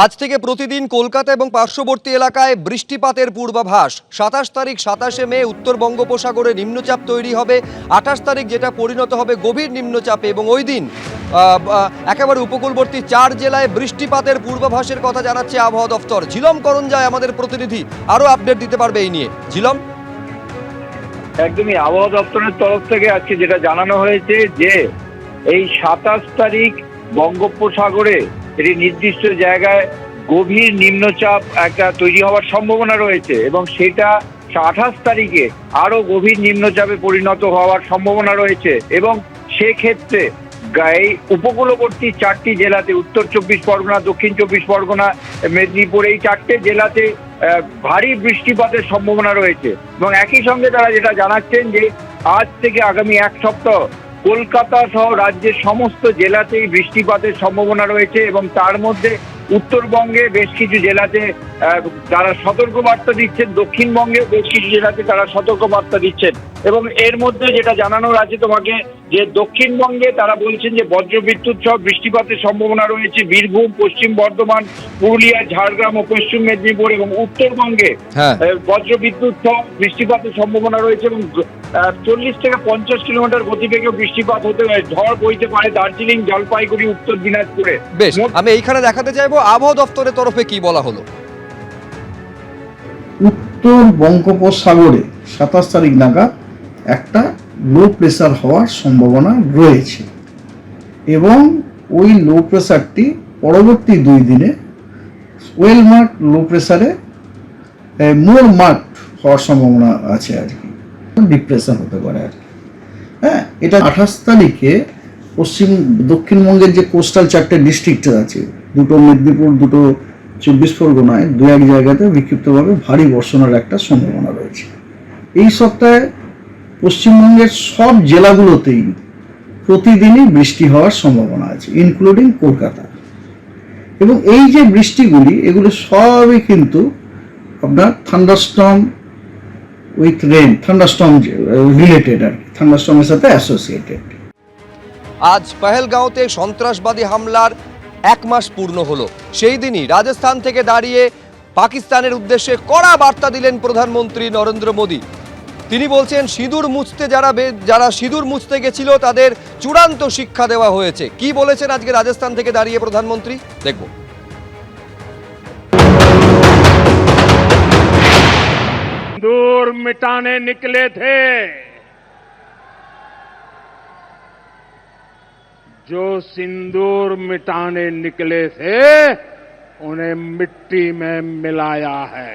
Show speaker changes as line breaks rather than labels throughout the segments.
আজ থেকে প্রতিদিন কলকাতা এবং পার্শ্ববর্তী এলাকায় বৃষ্টিপাতের পূর্বাভাস। 27 তারিখ 27শে মে উত্তর বঙ্গোপসাগরে নিম্নচাপ তৈরি হবে। 28 তারিখ যেটা পরিণত হবে গভীর নিম্নচাপে, এবং ওই দিন একেবারে উপকূলবর্তী 4 জেলায় বৃষ্টিপাতের পূর্বাভাসের কথা জানাচ্ছে আবহাওয়া দফতর। ঝিলম করঞ্জায় আমাদের প্রতিনিধি আরো আপডেট দিতে পারবে এই নিয়ে। ঝিলম,
একদমই আবহাওয়া দপ্তরের তরফ থেকে আজকে যেটা জানানো হয়েছে যে এই 27 তারিখ বঙ্গোপসাগরে একটি নির্দিষ্ট জায়গায় গভীর নিম্নচাপ একটা তৈরি হওয়ার সম্ভাবনা রয়েছে, এবং সেটা 28 তারিখে আরো গভীর নিম্নচাপে পরিণত হওয়ার সম্ভাবনা রয়েছে। এবং সেক্ষেত্রে এই উপকূলবর্তী 4টি জেলাতে, উত্তর 24 পরগনা, দক্ষিণ 24 পরগনা, মেদিনীপুর, এই 4টে জেলাতে ভারী বৃষ্টিপাতের সম্ভাবনা রয়েছে। এবং একই সঙ্গে তারা যেটা জানাচ্ছেন যে আজ থেকে আগামী এক সপ্তাহ কলকাতা সহ রাজ্যের সমস্ত জেলাতেই বৃষ্টিপাতের সম্ভাবনা রয়েছে, এবং তার মধ্যে উত্তরবঙ্গে বেশ কিছু জেলাতে তারা সতর্কবার্তা দিচ্ছেন, দক্ষিণবঙ্গে বেশ কিছু জেলাতে তারা সতর্কবার্তা দিচ্ছেন। এবং এর মধ্যে যেটা জানানোর আছে তোমাকে, যে দক্ষিণবঙ্গে তারা বলছেন যে বজ্রবিদ্যুৎ সহ বৃষ্টিপাতের সম্ভাবনা রয়েছে বীরভূম, পশ্চিম বর্ধমান, পুরুলিয়া, ঝাড়গ্রাম ও পশ্চিম মেদিনীপুর। এবং উত্তরবঙ্গে বজ্রবিদ্যুৎ সহ বৃষ্টিপাতের সম্ভাবনা রয়েছে, এবং 40 থেকে 50 কিলোমিটার গতিবেগে বৃষ্টিপাত হতে পারে, ঝড় বইতে পারে দার্জিলিং, জলপাইগুড়ি, উত্তর দিনাজপুরে।
বেশ, আমি এইখানে দেখাতে চাইবো আবহাওয়া দপ্তরের তরফে কি বলা হলো।
উত্তর বঙ্গোপসাগরে 27 তারিখ নাগাদ একটা লো প্রেসার হওয়ার সম্ভাবনা রয়েছে, এবং ওই লো প্রেসারটি পরবর্তী 2 দিনে ওয়েল মার্ক লো প্রেসারে মোর মার্ক হওয়ার সম্ভাবনা আছে আর কি, ডিপ্রেশন হতে পারে আর কি। হ্যাঁ, এটা 28 তারিখে দক্ষিণবঙ্গের যে কোস্টাল 4টে ডিস্ট্রিক্ট আছে, দুটো মেদিনীপুর, দুটো 24 পরগনায় 2-1 জায়গাতে বিক্ষিপ্তভাবে ভারী বর্ষণের একটা সম্ভাবনা রয়েছে। এই সপ্তাহে পশ্চিমবঙ্গের সব জেলাগুলোতেই প্রতিদিনই বৃষ্টি হওয়ার সম্ভাবনা আছে, ইনক্লুডিং কলকাতা। এবং এই যে বৃষ্টিগুলি, এগুলো সবই কিন্তু আপনার thunderstorm with rain, thunderstorm related আর কি, থান্ডারস্টর্মের সাথে অ্যাসোসিয়েটেড।
আজ পহেলগাঁওতে সন্ত্রাসবাদী হামলার 1 মাস পূর্ণ হলো। সেই দিনই রাজস্থান থেকে দাঁড়িয়ে পাকিস্তানের উদ্দেশ্যে কড়া বার্তা দিলেন প্রধানমন্ত্রী নরেন্দ্র মোদী। তিনি বলছেন সিঁদুর মুছতে যারা সিঁদুর মুছতে গেছিল তাদের চূড়ান্ত শিক্ষা দেওয়া হয়েছে। কি বলেছেন আজকে রাজস্থান থেকে দাঁড়িয়ে প্রধানমন্ত্রী, দেখব।
सिंदूर मिटाने निकले थे, जो सिंदूर मिटाने निकले थे उन्हें मिट्टी में मिलाया है।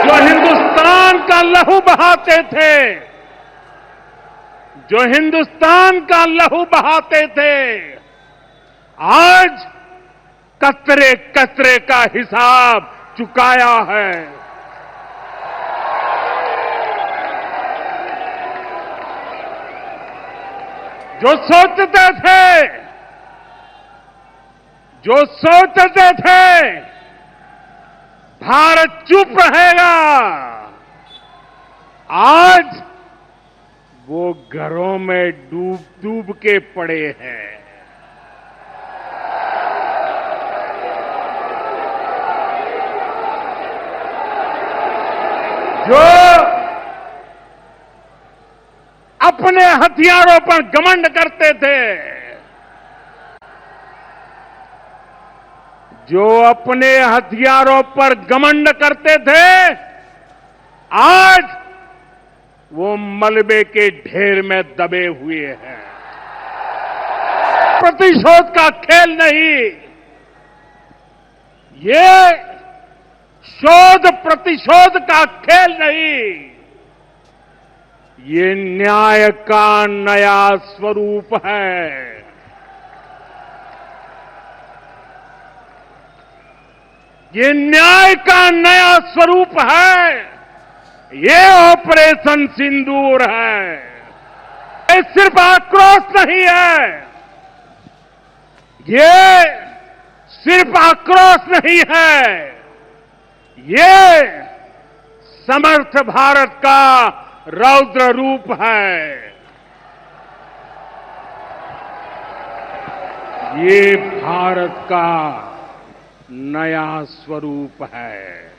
जो हिंदुस्तान का लहू बहाते थे, जो हिंदुस्तान का लहू बहाते थे, आज कतरे कतरे का हिसाब चुकाया है। जो सोचते थे भारत चुप रहेगा, आज वो घरों में डूब डूब के पड़े हैं। जो अपने हथियारों पर घमंड करते थे, जो अपने हथियारों पर घमंड करते थे, आज वो मलबे के ढेर में दबे हुए हैं। प्रतिशोध का खेल नहीं, ये शोध प्रतिशोध का खेल नहीं, ये न्याय का नया स्वरूप है। ये न्याय का नया स्वरूप है। ये ऑपरेशन सिंदूर है। ये सिर्फ आक्रोश नहीं है, ये सिर्फ आक्रोश नहीं है, ये समर्थ भारत का रौद्र रूप है। ये भारत का नया स्वरूप है।